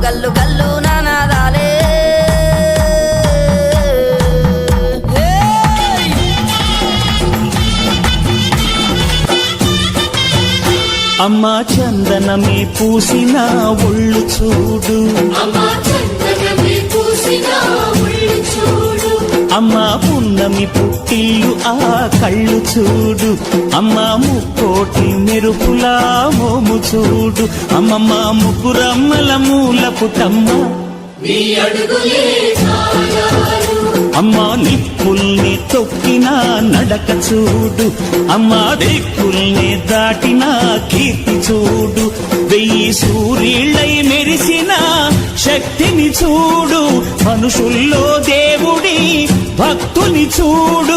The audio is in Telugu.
గల్లు గల్లు నానాదాలే అమ్మా చందనమే పూసిన ఒళ్ళు చూడు, అమ్మా పున్నమి పుట్టిల్లు ఆ కళ్ళు చూడు, అమ్మా ముక్కోటి మెరుపులా మోము చూడు, అమ్మమ్మ ముగ్గురమ్మల మూల పుటమ్మ అమ్మా నిప్పుల్ని తొక్కిన నడక చూడు, అమ్మా దిక్కుల్ని దాటిన కీర్తి చూడు, 1000 సూర్యుళ్ళై మెరిసిన శక్తిని చూడు, మనుషుల్లో దేవుడి భక్తుని చూడు.